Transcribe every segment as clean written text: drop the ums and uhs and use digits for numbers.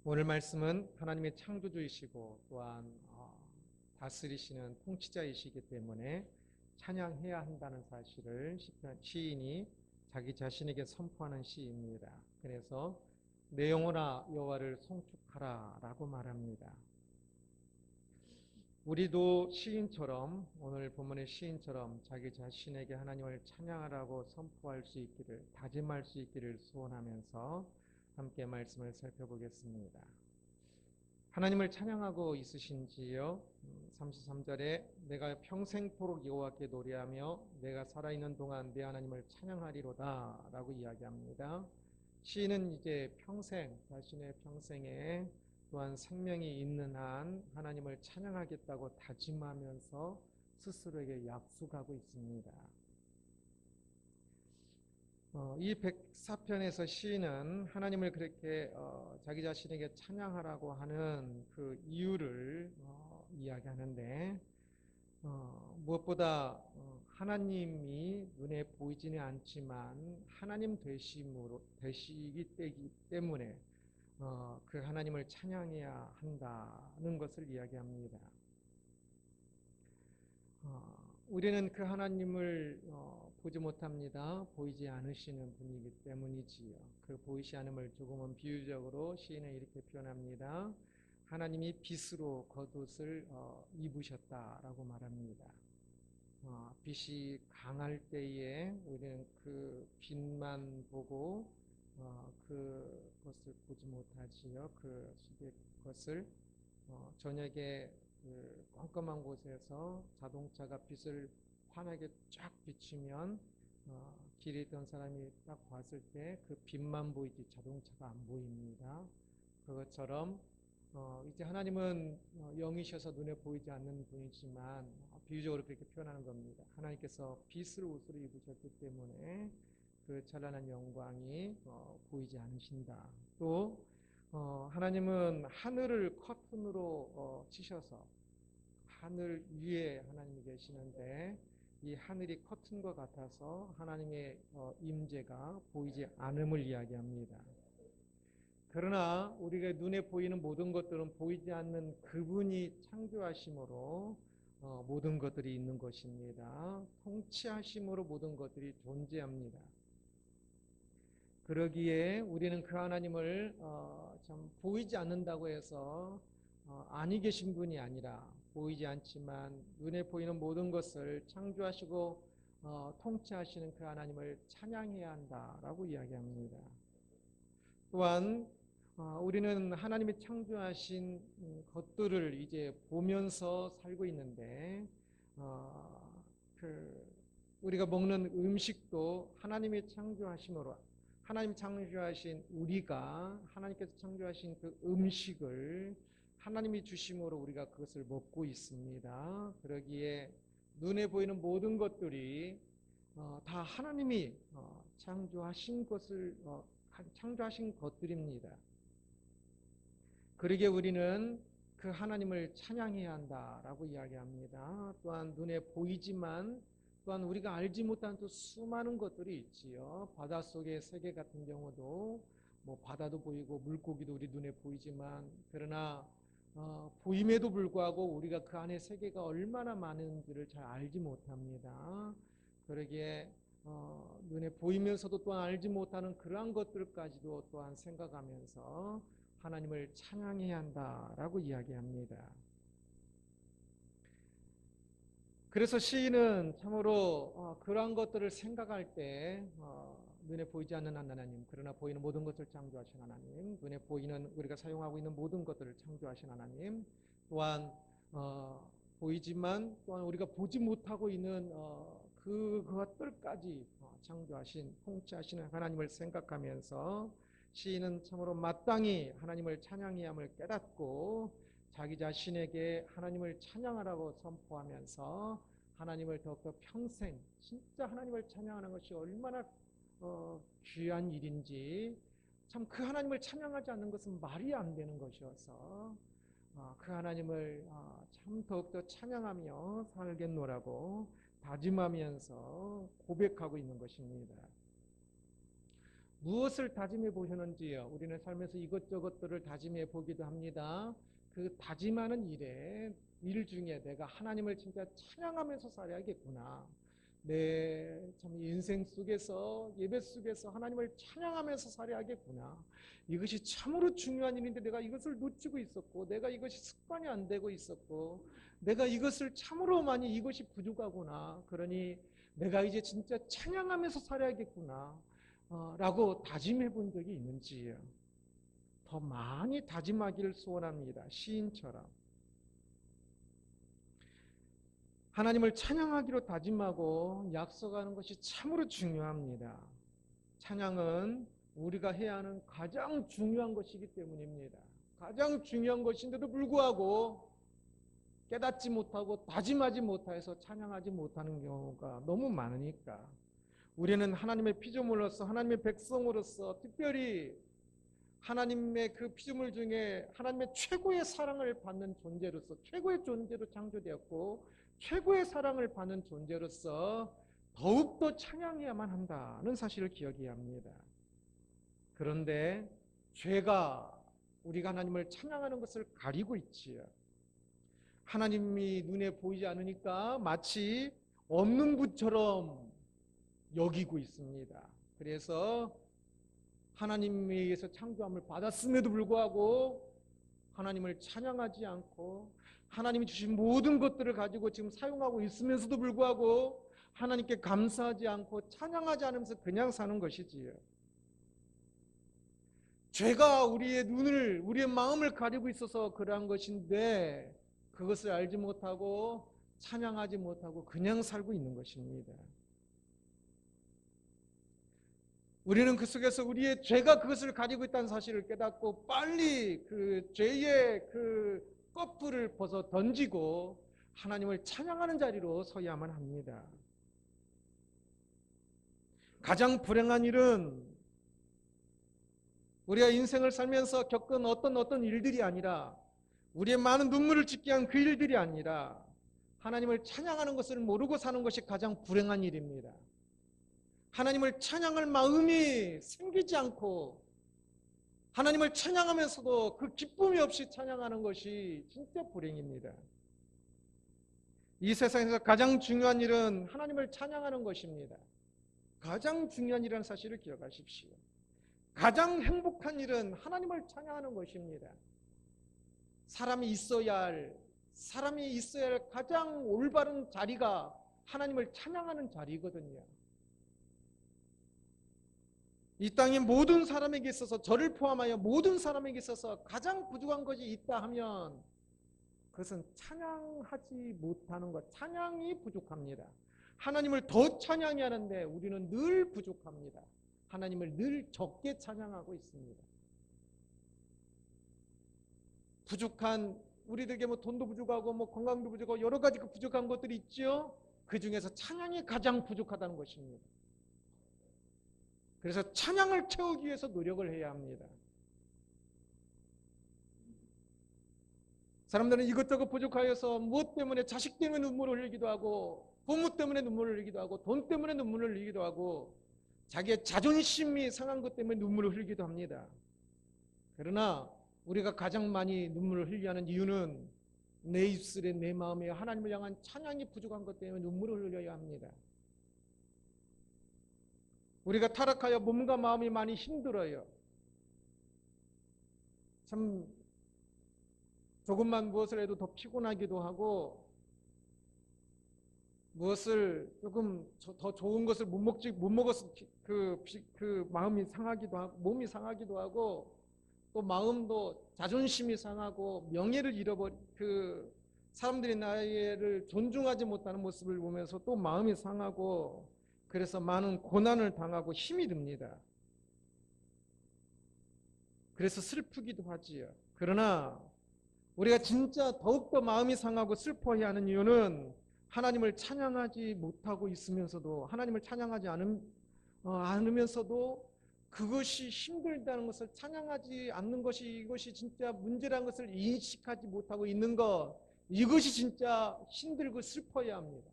오늘 말씀은 하나님의 창조주이시고 또한 다스리시는 통치자이시기 때문에 찬양해야 한다는 사실을 시인이 자기 자신에게 선포하는 시입니다. 그래서 내 영혼아 여호와를 송축하라 라고 말합니다. 우리도 시인처럼 오늘 본문의 시인처럼 자기 자신에게 하나님을 찬양하라고 선포할 수 있기를 다짐할 수 있기를 소원하면서 함께 말씀을 살펴보겠습니다. 하나님을 찬양하고 있으신지요? 33절에 내가 평생토록 여호와께 노래하며 내가 살아있는 동안 내 하나님을 찬양하리로다 라고 이야기합니다. 시인은 이제 평생 자신의 평생에 또한 생명이 있는 한 하나님을 찬양하겠다고 다짐하면서 스스로에게 약속하고 있습니다. 이 104편에서 시인은 하나님을 그렇게 자기 자신에게 찬양하라고 하는 그 이유를 이야기하는데 무엇보다 하나님이 눈에 보이지는 않지만 하나님 되시기 때문에 그 하나님을 찬양해야 한다는 것을 이야기합니다. 우리는 그 하나님을 보지 못합니다. 보이지 않으시는 분이기 때문이지요. 그 보이지 않음을 조금은 비유적으로 시인은 이렇게 표현합니다. 하나님이 빛으로 겉옷을 입으셨다라고 말합니다. 빛이 강할 때에 우리는 그 빛만 보고 그것을 보지 못하지요. 그 속의 것을 저녁에 그 깜깜한 곳에서 자동차가 빛을 환하게 쫙 비추면 길에 있던 사람이 딱 봤을 때 그 빛만 보이지 자동차가 안 보입니다. 그것처럼 이제 하나님은 영이셔서 눈에 보이지 않는 분이지만 비유적으로 그렇게 표현하는 겁니다. 하나님께서 빛을 옷으로 입으셨기 때문에 그 찬란한 영광이 보이지 않으신다. 또 하나님은 하늘을 커튼으로 치셔서 하늘 위에 하나님이 계시는데 이 하늘이 커튼과 같아서 하나님의 임재가 보이지 않음을 이야기합니다. 그러나 우리가 눈에 보이는 모든 것들은 보이지 않는 그분이 창조하심으로 모든 것들이 있는 것입니다. 통치하심으로 모든 것들이 존재합니다. 그러기에 우리는 그 하나님을 참 보이지 않는다고 해서 아니 계신 분이 아니라 보이지 않지만 눈에 보이는 모든 것을 창조하시고 통치하시는 그 하나님을 찬양해야 한다라고 이야기합니다. 또한 우리는 하나님이 창조하신 것들을 이제 보면서 살고 있는데 우리가 먹는 음식도 하나님이 창조하심으로 하나님 창조하신 우리가 하나님께서 창조하신 그 음식을 하나님이 주심으로 우리가 그것을 먹고 있습니다. 그러기에 눈에 보이는 모든 것들이 다 하나님이 창조하신 것들입니다. 그러기에 우리는 그 하나님을 찬양해야 한다라고 이야기합니다. 또한 눈에 보이지만 또한 우리가 알지 못한 또 수많은 것들이 있지요. 바닷속의 세계 같은 경우도 뭐 바다도 보이고 물고기도 우리 눈에 보이지만 그러나 보임에도 불구하고 우리가 그 안에 세계가 얼마나 많은지를 잘 알지 못합니다. 그러기에 눈에 보이면서도 또한 알지 못하는 그러한 것들까지도 또한 생각하면서 하나님을 찬양해야 한다라고 이야기합니다. 그래서 시인은 참으로 그러한 것들을 생각할 때 눈에 보이지 않는 하나님, 그러나 보이는 모든 것을 창조하신 하나님, 눈에 보이는 우리가 사용하고 있는 모든 것들을 창조하신 하나님, 또한 보이지만 또한 우리가 보지 못하고 있는 그것들까지 창조하신 통치하시는 하나님을 생각하면서 시인은 참으로 마땅히 하나님을 찬양해야 함을 깨닫고 자기 자신에게 하나님을 찬양하라고 선포하면서 하나님을 더욱더 평생 진짜 하나님을 찬양하는 것이 얼마나 귀한 일인지 참 그 하나님을 찬양하지 않는 것은 말이 안 되는 것이어서 그 하나님을 참 더욱더 찬양하며 살겠노라고 다짐하면서 고백하고 있는 것입니다. 무엇을 다짐해 보셨는지요? 우리는 삶에서 이것저것들을 다짐해 보기도 합니다. 그 다짐하는 일 중에 내가 하나님을 진짜 찬양하면서 살아야겠구나. 내 참 인생 속에서 예배 속에서 하나님을 찬양하면서 살아야겠구나. 이것이 참으로 중요한 일인데 내가 이것을 놓치고 있었고, 내가 이것이 습관이 안 되고 있었고, 내가 이것을 참으로 많이 이것이 부족하구나. 그러니 내가 이제 진짜 찬양하면서 살아야겠구나. 라고 다짐해 본 적이 있는지요? 더 많이 다짐하기를 소원합니다. 시인처럼. 하나님을 찬양하기로 다짐하고 약속하는 것이 참으로 중요합니다. 찬양은 우리가 해야 하는 가장 중요한 것이기 때문입니다. 가장 중요한 것인데도 불구하고 깨닫지 못하고 다짐하지 못해서 찬양하지 못하는 경우가 너무 많으니까 우리는 하나님의 피조물로서 하나님의 백성으로서 특별히 하나님의 그 피조물 중에 하나님의 최고의 사랑을 받는 존재로서 최고의 존재로 창조되었고 최고의 사랑을 받는 존재로서 더욱더 찬양해야만 한다는 사실을 기억해야 합니다. 그런데 죄가 우리가 하나님을 찬양하는 것을 가리고 있지요. 하나님이 눈에 보이지 않으니까 마치 없는 분처럼 여기고 있습니다. 그래서 하나님에 의해서 창조함을 받았음에도 불구하고 하나님을 찬양하지 않고 하나님이 주신 모든 것들을 가지고 지금 사용하고 있으면서도 불구하고 하나님께 감사하지 않고 찬양하지 않으면서 그냥 사는 것이지요. 죄가 우리의 눈을, 우리의 마음을 가리고 있어서 그러한 것인데 그것을 알지 못하고 찬양하지 못하고 그냥 살고 있는 것입니다. 우리는 그 속에서 우리의 죄가 그것을 가지고 있다는 사실을 깨닫고 빨리 그 죄의 그 거풀을 벗어 던지고 하나님을 찬양하는 자리로 서야만 합니다. 가장 불행한 일은 우리가 인생을 살면서 겪은 어떤 일들이 아니라 우리의 많은 눈물을 짓게 한 그 일들이 아니라 하나님을 찬양하는 것을 모르고 사는 것이 가장 불행한 일입니다. 하나님을 찬양할 마음이 생기지 않고 하나님을 찬양하면서도 그 기쁨이 없이 찬양하는 것이 진짜 불행입니다. 이 세상에서 가장 중요한 일은 하나님을 찬양하는 것입니다. 가장 중요한 일이라는 사실을 기억하십시오. 가장 행복한 일은 하나님을 찬양하는 것입니다. 사람이 있어야 할 가장 올바른 자리가 하나님을 찬양하는 자리거든요. 이 땅의 모든 사람에게 있어서 저를 포함하여 모든 사람에게 있어서 가장 부족한 것이 있다 하면 그것은 찬양하지 못하는 것, 찬양이 부족합니다. 하나님을 더 찬양해야 하는데 우리는 늘 부족합니다. 하나님을 늘 적게 찬양하고 있습니다. 부족한 우리들에게 돈도 부족하고 건강도 부족하고 여러 가지 그 부족한 것들이 있죠. 그 중에서 찬양이 가장 부족하다는 것입니다. 그래서 찬양을 채우기 위해서 노력을 해야 합니다. 사람들은 이것저것 부족하여서 무엇 때문에 자식 때문에 눈물을 흘리기도 하고 부모 때문에 눈물을 흘리기도 하고 돈 때문에 눈물을 흘리기도 하고 자기의 자존심이 상한 것 때문에 눈물을 흘리기도 합니다. 그러나 우리가 가장 많이 눈물을 흘리게 하는 이유는 내 입술에 내 마음에 하나님을 향한 찬양이 부족한 것 때문에 눈물을 흘려야 합니다. 우리가 타락하여 몸과 마음이 많이 힘들어요. 참 조금만 무엇을 해도 더 피곤하기도 하고 무엇을 조금 더 좋은 것을 못 먹어서 그 마음이 상하기도 하고 몸이 상하기도 하고 또 마음도 자존심이 상하고 명예를 잃어버린 그 사람들이 나를 존중하지 못하는 모습을 보면서 또 마음이 상하고 그래서 많은 고난을 당하고 힘이 듭니다. 그래서 슬프기도 하지요. 그러나 우리가 진짜 더욱더 마음이 상하고 슬퍼해야 하는 이유는 하나님을 찬양하지 못하고 있으면서도 하나님을 찬양하지 않으면서도 그것이 힘들다는 것을 찬양하지 않는 것이 이것이 진짜 문제라는 것을 인식하지 못하고 있는 것 이것이 진짜 힘들고 슬퍼야 합니다.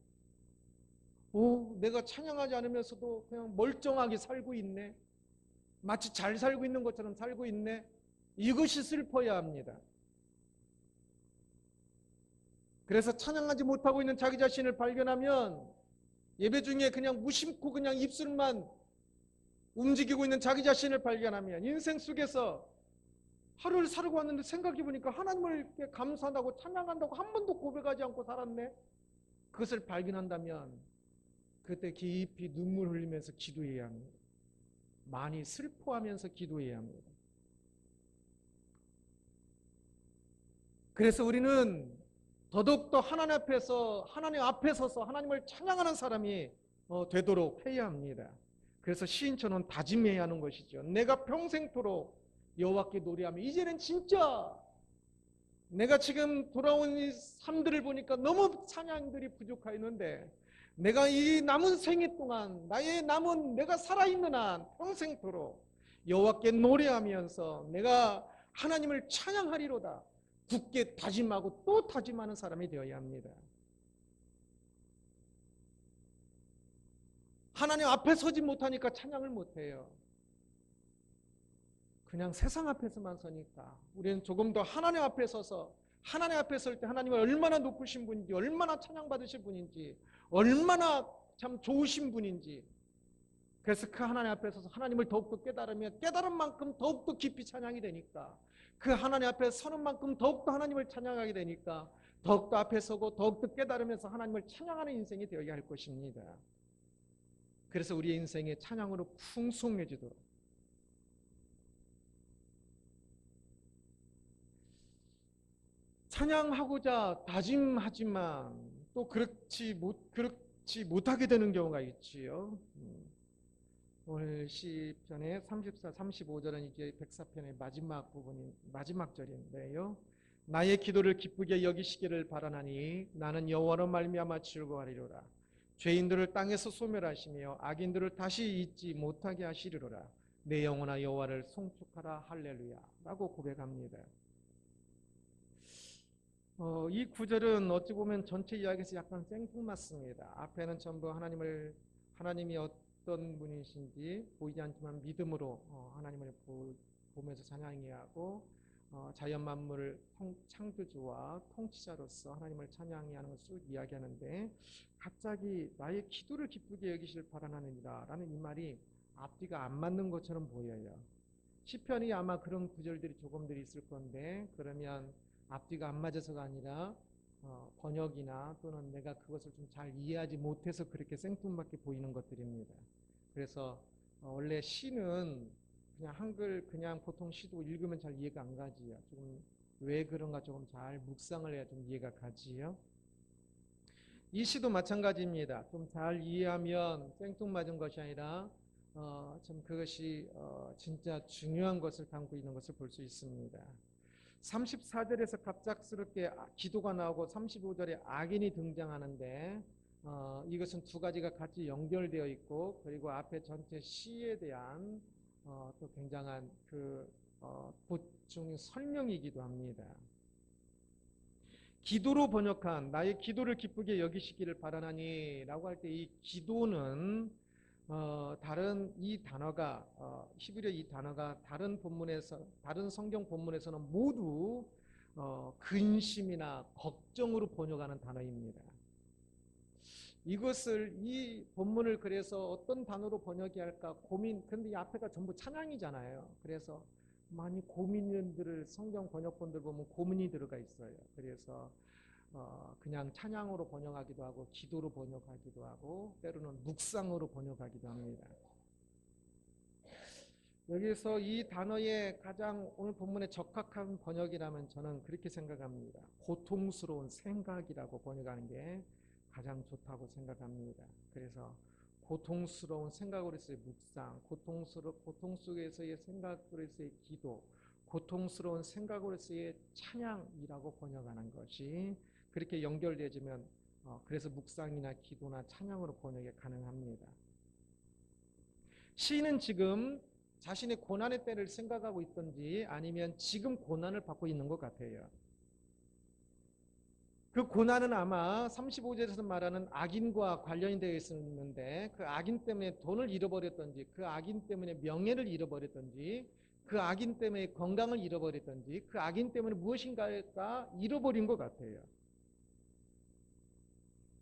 내가 찬양하지 않으면서도 그냥 멀쩡하게 살고 있네. 마치 잘 살고 있는 것처럼 살고 있네. 이것이 슬퍼야 합니다. 그래서 찬양하지 못하고 있는 자기 자신을 발견하면 예배 중에 그냥 무심코 그냥 입술만 움직이고 있는 자기 자신을 발견하면 인생 속에서 하루를 살고 왔는데 생각해 보니까 하나님을 이렇게 감사한다고 찬양한다고 한 번도 고백하지 않고 살았네. 그것을 발견한다면 그때 깊이 눈물 흘리면서 기도해야 합니다. 많이 슬퍼하면서 기도해야 합니다. 그래서 우리는 더더욱더 하나님 앞에 서서 하나님을 찬양하는 사람이 되도록 해야 합니다. 그래서 시인처럼 다짐해야 하는 것이죠. 내가 평생토록 여호와께 노래하며 이제는 진짜 내가 지금 돌아온 이 삶들을 보니까 너무 찬양들이 부족하였는데 내가 이 남은 생애 동안 나의 남은 내가 살아있는 한 평생토록 여호와께 노래하면서 내가 하나님을 찬양하리로다 굳게 다짐하고 또 다짐하는 사람이 되어야 합니다. 하나님 앞에 서지 못하니까 찬양을 못해요. 그냥 세상 앞에서만 서니까 우리는 조금 더 하나님 앞에 서서 하나님 앞에 설 때 하나님을 얼마나 높으신 분인지 얼마나 찬양받으실 분인지 얼마나 참 좋으신 분인지 그래서 그 하나님 앞에 서서 하나님을 더욱더 깨달으면 깨달은 만큼 더욱더 깊이 찬양이 되니까 그 하나님 앞에 서는 만큼 더욱더 하나님을 찬양하게 되니까 더욱더 앞에 서고 더욱더 깨달으면서 하나님을 찬양하는 인생이 되어야 할 것입니다. 그래서 우리의 인생이 찬양으로 풍성해지도록 찬양하고자 다짐하지만 또 그렇지 못하게 되는 경우가 있지요. 오늘 시편의 34, 35절은 이제 백사편의 마지막 부분인 마지막 절인데요. 나의 기도를 기쁘게 여기시기를 바라나니 나는 여호와로 말미암아 즐거워하리로라. 죄인들을 땅에서 소멸하시며 악인들을 다시 잊지 못하게 하시리로라. 내 영혼아 여호와를 송축하라 할렐루야 라고 고백합니다. 이 구절은 어찌 보면 전체 이야기에서 약간 생뚱맞습니다. 앞에는 전부 하나님이 어떤 분이신지 보이지 않지만 믿음으로 하나님을 보면서 찬양해야 하고 자연 만물을 창조주와 통치자로서 하나님을 찬양해야 하는 것을 이야기하는데 갑자기 나의 기도를 기쁘게 여기실 바라나느니라 라는 이 말이 앞뒤가 안 맞는 것처럼 보여요. 시편이 아마 그런 구절들이 조금들이 있을 건데 그러면 앞뒤가 안 맞아서가 아니라 번역이나 또는 내가 그것을 좀 잘 이해하지 못해서 그렇게 생뚱맞게 보이는 것들입니다. 그래서 원래 시는 그냥 한글 그냥 보통 시도 읽으면 잘 이해가 안 가지요. 조금 왜 그런가 조금 잘 묵상을 해야 좀 이해가 가지요. 이 시도 마찬가지입니다. 좀 잘 이해하면 생뚱맞은 것이 아니라 좀 그것이 진짜 중요한 것을 담고 있는 것을 볼 수 있습니다. 34절에서 갑작스럽게 기도가 나오고 35절에 악인이 등장하는데 이것은 두 가지가 같이 연결되어 있고 그리고 앞에 전체 시에 대한 또 굉장한 그 보충 설명이기도 합니다. 기도로 번역한 나의 기도를 기쁘게 여기시기를 바라나니 라고 할 때 이 기도는 다른 이 단어가 히브리어 이 단어가 다른 성경 본문에서는 모두 근심이나 걱정으로 번역하는 단어입니다. 이 본문을 그래서 어떤 단어로 번역해야 할까 근데 이 앞에가 전부 찬양이잖아요. 그래서 많이 고민들을 성경 번역본들 보면 고민이 들어가 있어요. 그래서 그냥 찬양으로 번역하기도 하고 기도로 번역하기도 하고 때로는 묵상으로 번역하기도 합니다. 여기서 이 단어의 가장 오늘 본문에 적합한 번역이라면 저는 그렇게 생각합니다. 고통스러운 생각이라고 번역하는 게 가장 좋다고 생각합니다. 그래서 고통스러운 생각으로서의 묵상, 고통 속에서의 생각으로서의 기도, 고통스러운 생각으로서의 찬양이라고 번역하는 것이 그렇게 연결되어지면 그래서 묵상이나 기도나 찬양으로 번역이 가능합니다. 시인은 지금 자신의 고난의 때를 생각하고 있든지 아니면 지금 고난을 받고 있는 것 같아요. 그 고난은 아마 35절에서 말하는 악인과 관련이 되어 있었는데 그 악인 때문에 돈을 잃어버렸던지 그 악인 때문에 명예를 잃어버렸던지 그 악인 때문에 건강을 잃어버렸던지 그 악인 때문에 무엇인가가 잃어버린 것 같아요.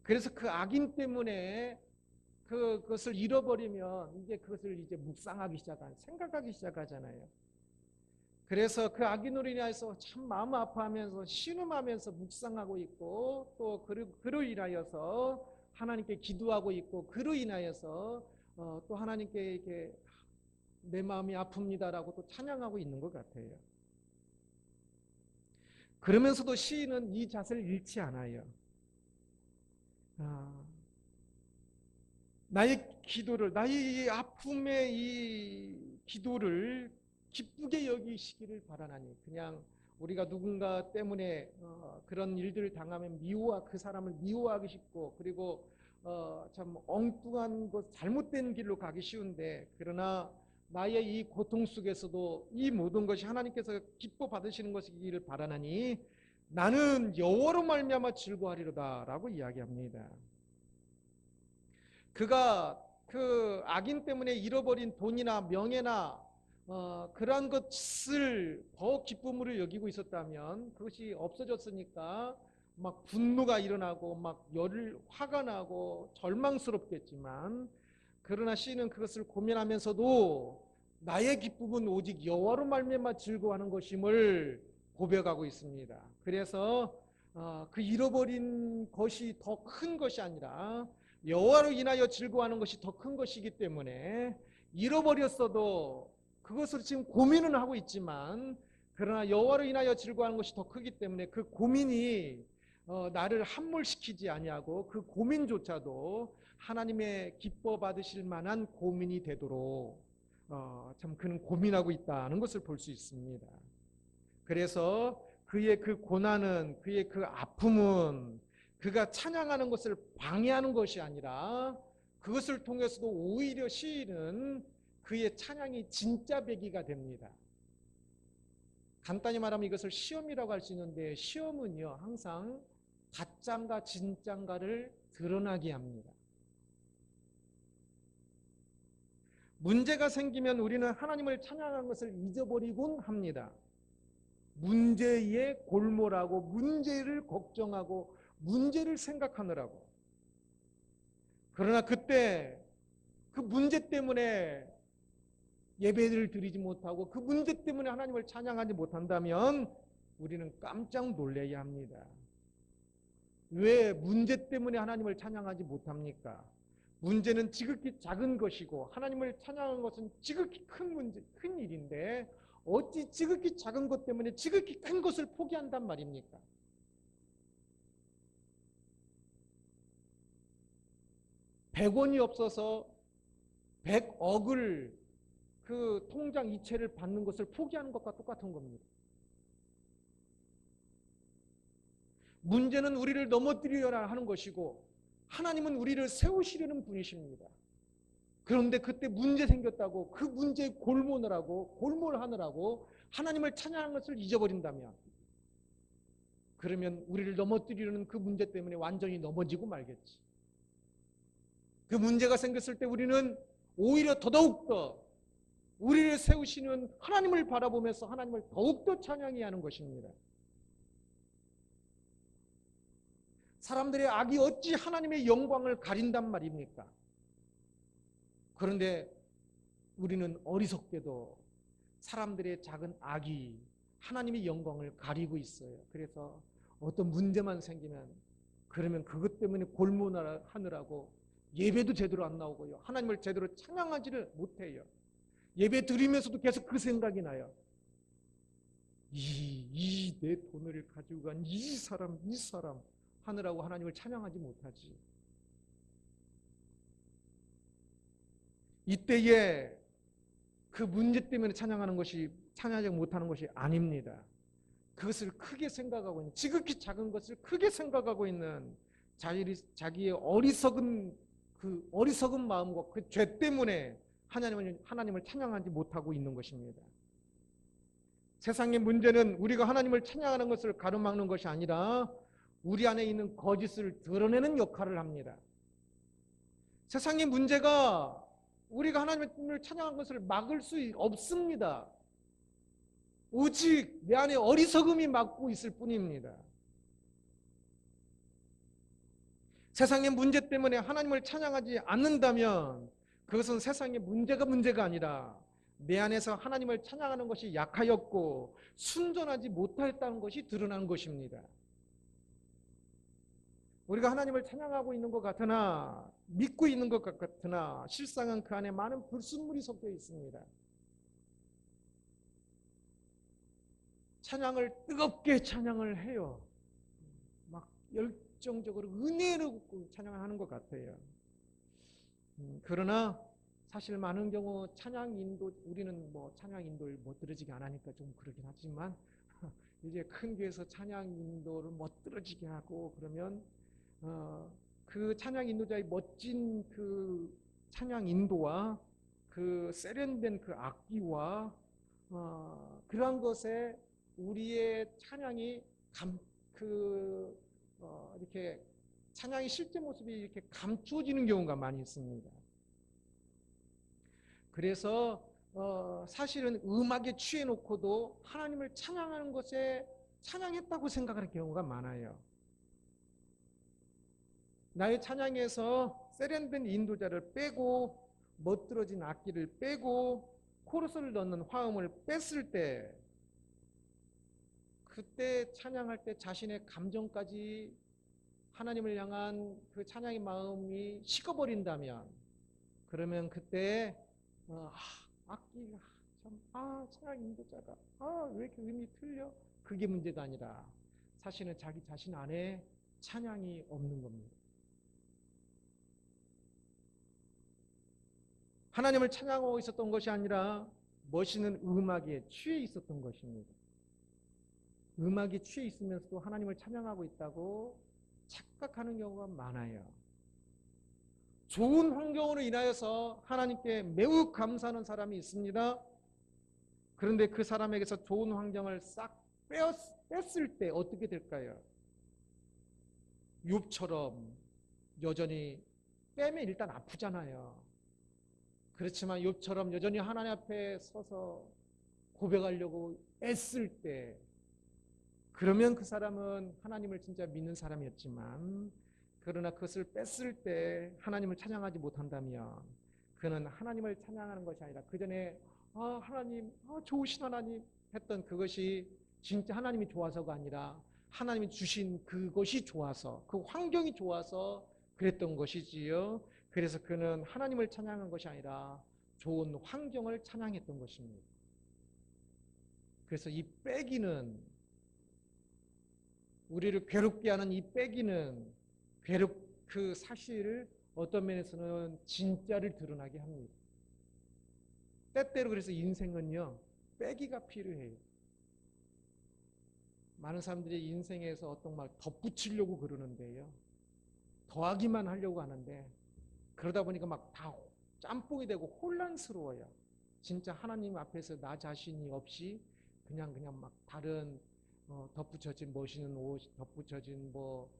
그래서 그 악인 때문에 그것을 잃어버리면 이제 그것을 이제 묵상하기 생각하기 시작하잖아요. 그래서 그 악인으로 인하여서 참 마음 아파하면서 신음하면서 묵상하고 있고 또 그로 인하여서 하나님께 기도하고 있고 그로 인하여서 또 하나님께 이렇게 내 마음이 아픕니다라고 또 찬양하고 있는 것 같아요. 그러면서도 시인은 이 자세를 잃지 않아요. 나의 기도를, 나의 이 아픔의 이 기도를 기쁘게 여기시기를 바라나니. 그냥 우리가 누군가 때문에 그런 일들을 당하면 그 사람을 미워하기 쉽고 그리고 참 엉뚱한 것 잘못된 길로 가기 쉬운데 그러나 나의 이 고통 속에서도 이 모든 것이 하나님께서 기뻐 받으시는 것이기를 바라나니 나는 여호와로 말미암아 즐거워하리로다라고 이야기합니다. 그가 그 악인 때문에 잃어버린 돈이나 명예나 그러한 것을 더 기쁨으로 여기고 있었다면 그것이 없어졌으니까 막 분노가 일어나고 막 화가 나고 절망스럽겠지만 그러나 시인은 그것을 고민하면서도 나의 기쁨은 오직 여호와로 말미암아 즐거워하는 것임을 고백하고 있습니다. 그래서 그 잃어버린 것이 더 큰 것이 아니라 여호와로 인하여 즐거워하는 것이 더 큰 것이기 때문에 잃어버렸어도 그것을 지금 고민은 하고 있지만 그러나 여호와로 인하여 즐거워하는 것이 더 크기 때문에 그 고민이 나를 함몰시키지 아니하고 그 고민조차도 하나님의 기뻐 받으실 만한 고민이 되도록 참 그는 고민하고 있다는 것을 볼 수 있습니다. 그래서 그의 그 고난은 그의 그 아픔은 그가 찬양하는 것을 방해하는 것이 아니라 그것을 통해서도 오히려 시인은 그의 찬양이 진짜 배기가 됩니다. 간단히 말하면 이것을 시험이라고 할 수 있는데 시험은요 항상 가짜인가 진짜인가를 드러나게 합니다. 문제가 생기면 우리는 하나님을 찬양하는 것을 잊어버리곤 합니다. 문제에 골몰하고 문제를 걱정하고 문제를 생각하느라고. 그러나 그때 그 문제 때문에 예배를 드리지 못하고 그 문제 때문에 하나님을 찬양하지 못한다면 우리는 깜짝 놀라야 합니다. 왜 문제 때문에 하나님을 찬양하지 못합니까? 문제는 지극히 작은 것이고 하나님을 찬양하는 것은 지극히 큰 일인데 어찌 지극히 작은 것 때문에 지극히 큰 것을 포기한단 말입니까? (100원이) 없어서 100억을 그 통장 이체를 받는 것을 포기하는 것과 똑같은 겁니다. 문제는 우리를 넘어뜨리려고 하는 것이고 하나님은 우리를 세우시려는 분이십니다. 그런데 그때 문제 생겼다고 그 문제에 골몰하느라고 하나님을 찬양하는 것을 잊어버린다면 그러면 우리를 넘어뜨리려는 그 문제 때문에 완전히 넘어지고 말겠지. 그 문제가 생겼을 때 우리는 오히려 더더욱더 우리를 세우시는 하나님을 바라보면서 하나님을 더욱더 찬양해야 하는 것입니다. 사람들의 악이 어찌 하나님의 영광을 가린단 말입니까? 그런데 우리는 어리석게도 사람들의 작은 악이 하나님의 영광을 가리고 있어요. 그래서 어떤 문제만 생기면 그러면 그것 때문에 골몰하느라고 예배도 제대로 안 나오고요. 하나님을 제대로 찬양하지를 못해요. 예배 드리면서도 계속 그 생각이 나요. 내 돈을 가지고 간 이 사람 하느라고 하나님을 찬양하지 못하지. 이때에 그 문제 때문에 찬양하지 못하는 것이 아닙니다. 그것을 크게 생각하고 있는, 지극히 작은 것을 크게 생각하고 있는 자기의 어리석은 마음과 그 죄 때문에 하나님을 찬양하지 못하고 있는 것입니다. 세상의 문제는 우리가 하나님을 찬양하는 것을 가로막는 것이 아니라 우리 안에 있는 거짓을 드러내는 역할을 합니다. 세상의 문제가 우리가 하나님을 찬양한 것을 막을 수 없습니다. 오직 내 안에 어리석음이 막고 있을 뿐입니다. 세상의 문제 때문에 하나님을 찬양하지 않는다면 그것은 세상의 문제가 아니라 내 안에서 하나님을 찬양하는 것이 약하였고 순전하지 못하였다는 것이 드러난 것입니다. 우리가 하나님을 찬양하고 있는 것 같으나 믿고 있는 것 같으나 실상은 그 안에 많은 불순물이 섞여 있습니다. 찬양을 뜨겁게 찬양을 해요. 막 열정적으로 은혜로 찬양을 하는 것 같아요. 그러나 사실 많은 경우 찬양 인도, 우리는 뭐 찬양 인도를 못 들어지게 안 하니까 좀 그러긴 하지만 이제 큰 교회에서 찬양 인도를 못 들어지게 하고 그러면 그 찬양 인도자의 멋진 그 찬양 인도와 그 세련된 그 악기와 그러한 것에 우리의 찬양이 이렇게 찬양의 실제 모습이 이렇게 감추어지는 경우가 많이 있습니다. 그래서 사실은 음악에 취해 놓고도 하나님을 찬양하는 것에 찬양했다고 생각하는 경우가 많아요. 나의 찬양에서 세련된 인도자를 빼고 멋들어진 악기를 빼고 코러스를 넣는 화음을 뺐을 때 그때 찬양할 때 자신의 감정까지 하나님을 향한 그 찬양의 마음이 식어버린다면 그러면 그때 악기가 참 찬양 인도자가 왜 이렇게 음이 틀려? 그게 문제가 아니라 사실은 자기 자신 안에 찬양이 없는 겁니다. 하나님을 찬양하고 있었던 것이 아니라 멋있는 음악에 취해 있었던 것입니다. 음악에 취해 있으면서도 하나님을 찬양하고 있다고 착각하는 경우가 많아요. 좋은 환경으로 인하여서 하나님께 매우 감사하는 사람이 있습니다. 그런데 그 사람에게서 좋은 환경을 싹 뺐을 때 어떻게 될까요? 욥처럼 여전히 빼면 일단 아프잖아요. 그렇지만 욥처럼 여전히 하나님 앞에 서서 고백하려고 애쓸 때 그러면 그 사람은 하나님을 진짜 믿는 사람이었지만 그러나 그것을 뺐을 때 하나님을 찬양하지 못한다면 그는 하나님을 찬양하는 것이 아니라 그 전에 하나님 좋으신 하나님 했던 그것이 진짜 하나님이 좋아서가 아니라 하나님이 주신 그것이 좋아서 그 환경이 좋아서 그랬던 것이지요. 그래서 그는 하나님을 찬양한 것이 아니라 좋은 환경을 찬양했던 것입니다. 그래서 이 빼기는 우리를 괴롭게 하는 이 빼기는 그 사실을 어떤 면에서는 진짜를 드러나게 합니다. 때때로 그래서 인생은요 빼기가 필요해요. 많은 사람들이 인생에서 어떤 말 덧붙이려고 그러는데요. 더하기만 하려고 하는데 그러다 보니까 막 다 짬뽕이 되고 혼란스러워요. 진짜 하나님 앞에서 나 자신이 없이 그냥 막 다른 덧붙여진 멋있는 옷, 덧붙여진 뭐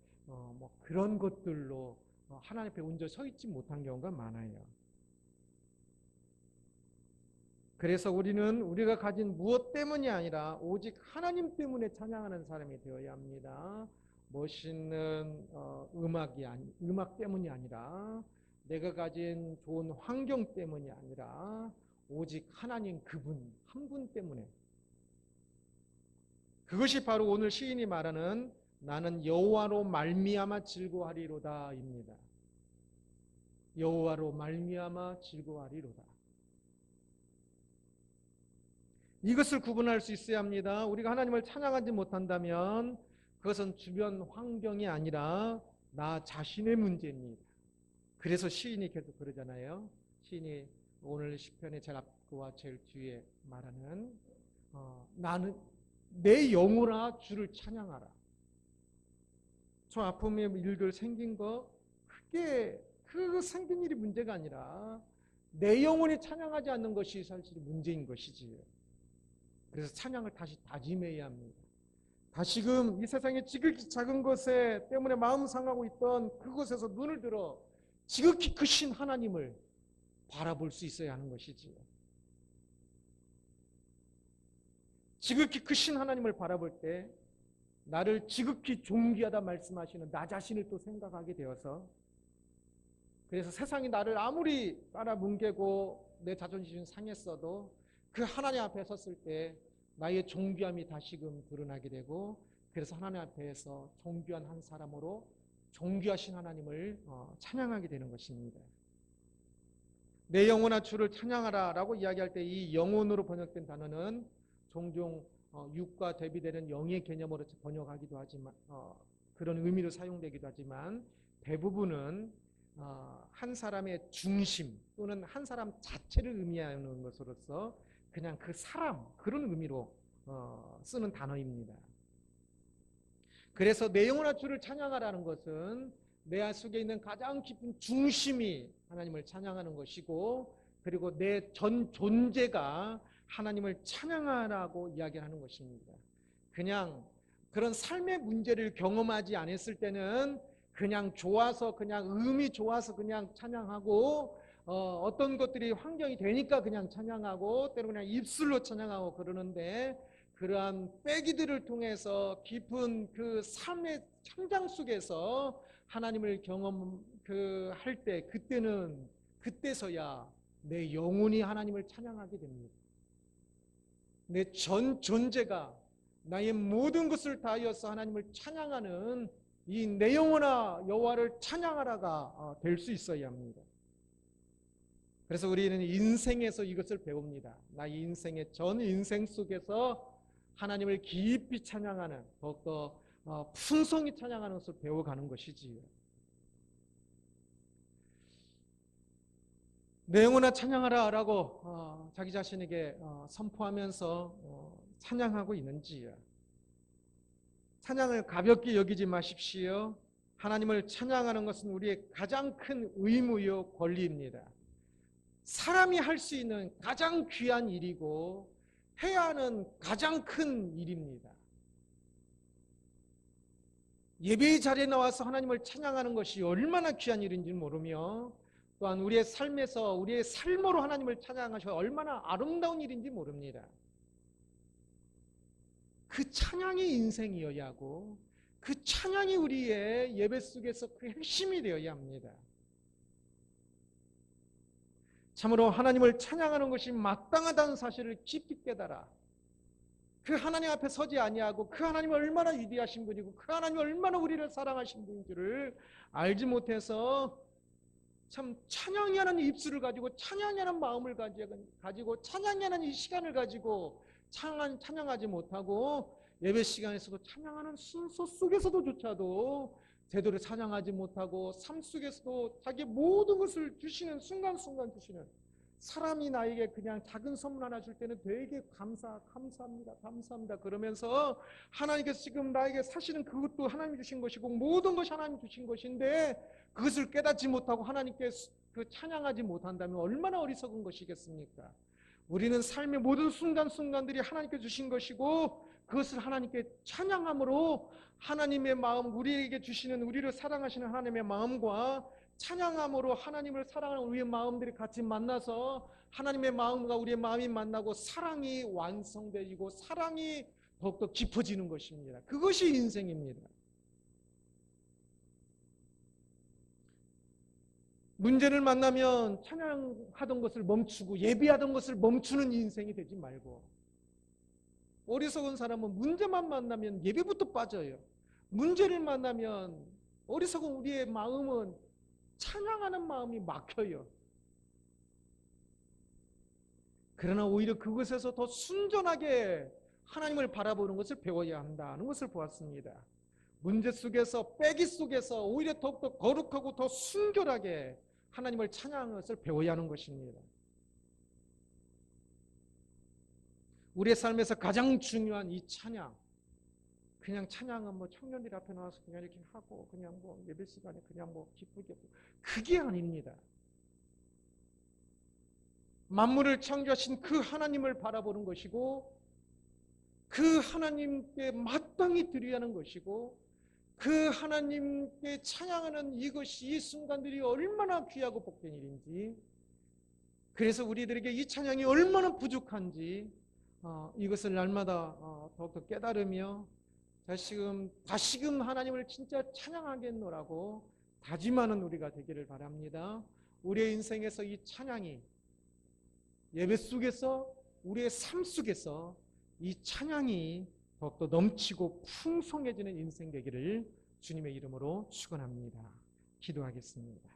그런 것들로 하나님 앞에 온전히 서 있지 못한 경우가 많아요. 그래서 우리는 우리가 가진 무엇 때문이 아니라 오직 하나님 때문에 찬양하는 사람이 되어야 합니다. 멋있는 음악 때문이 아니라 내가 가진 좋은 환경 때문이 아니라 오직 하나님 그분 한 분 때문에 그것이 바로 오늘 시인이 말하는 나는 여호와로 말미암아 즐거워하리로다입니다. 여호와로 말미암아 즐거워하리로다. 이것을 구분할 수 있어야 합니다. 우리가 하나님을 찬양하지 못한다면 그것은 주변 환경이 아니라 나 자신의 문제입니다. 그래서 시인이 계속 그러잖아요. 시인이 오늘 시편의 제일 앞과 제일 뒤에 말하는 나는 내 영혼아 주를 찬양하라. 저 아픔에 일들 생긴 거 그게 그 생긴 일이 문제가 아니라 내 영혼이 찬양하지 않는 것이 사실 문제인 것이지요. 그래서 찬양을 다시 다짐해야 합니다. 다시금 이 세상의 지극히 작은 것에 때문에 마음 상하고 있던 그곳에서 눈을 들어 지극히 크신 하나님을 바라볼 수 있어야 하는 것이지요. 지극히 크신 하나님을 바라볼 때 나를 지극히 존귀하다 말씀하시는 나 자신을 또 생각하게 되어서, 그래서 세상이 나를 아무리 깔아뭉개고 내 자존심이 상했어도 그 하나님 앞에 섰을 때 나의 존귀함이 다시금 드러나게 되고, 그래서 하나님 앞에서 존귀한 한 사람으로 존귀하신 하나님을 찬양하게 되는 것입니다. 내 영혼아 주를 찬양하라 라고 이야기할 때 이 영혼으로 번역된 단어는 종종 육과 대비되는 영의 개념으로 번역하기도 하지만, 그런 의미로 사용되기도 하지만, 대부분은 한 사람의 중심 또는 한 사람 자체를 의미하는 것으로서 그냥 그 사람, 그런 의미로 쓰는 단어입니다. 그래서 내 영혼아 주를 찬양하라는 것은 내 속에 있는 가장 깊은 중심이 하나님을 찬양하는 것이고, 그리고 내 전 존재가 하나님을 찬양하라고 이야기하는 것입니다. 그냥 그런 삶의 문제를 경험하지 않았을 때는 그냥 좋아서, 그냥 음이 좋아서 그냥 찬양하고, 어떤 것들이 환경이 되니까 그냥 찬양하고, 때로 그냥 입술로 찬양하고 그러는데, 그러한 빼기들을 통해서 깊은 그 삶의 현장 속에서 하나님을 할 때, 그때서야 내 영혼이 하나님을 찬양하게 됩니다. 내 전 존재가 나의 모든 것을 다하여서 하나님을 찬양하는 이 내 영혼아 여호와를 찬양하라가 될 수 있어야 합니다. 그래서 우리는 인생에서 이것을 배웁니다. 나의 인생의 전 인생 속에서 하나님을 깊이 찬양하는, 더욱더 풍성히 찬양하는 것을 배워가는 것이지요. 내 영혼아 찬양하라 라고 자기 자신에게 선포하면서 찬양하고 있는지요. 찬양을 가볍게 여기지 마십시오. 하나님을 찬양하는 것은 우리의 가장 큰 의무요 권리입니다. 사람이 할 수 있는 가장 귀한 일이고 해야 하는 가장 큰 일입니다. 예배의 자리에 나와서 하나님을 찬양하는 것이 얼마나 귀한 일인지 모르며, 또한 우리의 삶에서 우리의 삶으로 하나님을 찬양하셔 얼마나 아름다운 일인지 모릅니다. 그 찬양이 인생이어야 하고, 그 찬양이 우리의 예배 속에서 그 핵심이 되어야 합니다. 참으로 하나님을 찬양하는 것이 마땅하다는 사실을 깊이 깨달아 그 하나님 앞에 서지 아니하고 그 하나님이 얼마나 위대하신 분이고 그 하나님이 얼마나 우리를 사랑하신 분인지를 알지 못해서 참 찬양이 하는 입술을 가지고 찬양이 하는 마음을 가지고 찬양이 하는 이 시간을 가지고 찬양하지 못하고, 예배 시간에서도 찬양하는 순서 속에서도조차도 제대로 찬양하지 못하고, 삶 속에서도 자기 모든 것을 주시는 순간순간 주시는, 사람이 나에게 그냥 작은 선물 하나 줄 때는 되게 감사합니다 그러면서 하나님께서 지금 나에게 사실은 그것도 하나님이 주신 것이고 모든 것이 하나님이 주신 것인데 그것을 깨닫지 못하고 하나님께 그 찬양하지 못한다면 얼마나 어리석은 것이겠습니까? 우리는 삶의 모든 순간순간들이 하나님께 주신 것이고 그것을 하나님께 찬양함으로 하나님의 마음, 우리에게 주시는, 우리를 사랑하시는 하나님의 마음과 찬양함으로 하나님을 사랑하는 우리의 마음들이 같이 만나서 하나님의 마음과 우리의 마음이 만나고 사랑이 완성되고 사랑이 더욱더 깊어지는 것입니다. 그것이 인생입니다. 문제를 만나면 찬양하던 것을 멈추고 예배하던 것을 멈추는 인생이 되지 말고, 어리석은 사람은 문제만 만나면 예배부터 빠져요. 문제를 만나면 어리석은 우리의 마음은 찬양하는 마음이 막혀요. 그러나 오히려 그것에서 더 순전하게 하나님을 바라보는 것을 배워야 한다는 것을 보았습니다. 문제 속에서, 빼기 속에서 오히려 더욱더 거룩하고 더 순결하게 하나님을 찬양하는 것을 배워야 하는 것입니다. 우리의 삶에서 가장 중요한 이 찬양, 그냥 찬양은 뭐 청년들 앞에 나와서 그냥 이렇게 하고 그냥 뭐 예배 시간에 그냥 뭐 기쁘게, 그게 아닙니다. 만물을 창조하신 그 하나님을 바라보는 것이고 그 하나님께 마땅히 드려야 하는 것이고 그 하나님께 찬양하는 이것이 이 순간들이 얼마나 귀하고 복된 일인지, 그래서 우리들에게 이 찬양이 얼마나 부족한지 이것을 날마다 더욱더 깨달으며 다시금 하나님을 진짜 찬양하겠노라고 다짐하는 우리가 되기를 바랍니다. 우리의 인생에서 이 찬양이, 예배 속에서 우리의 삶 속에서 이 찬양이 더욱더 넘치고 풍성해지는 인생 되기를 주님의 이름으로 축원합니다. 기도하겠습니다.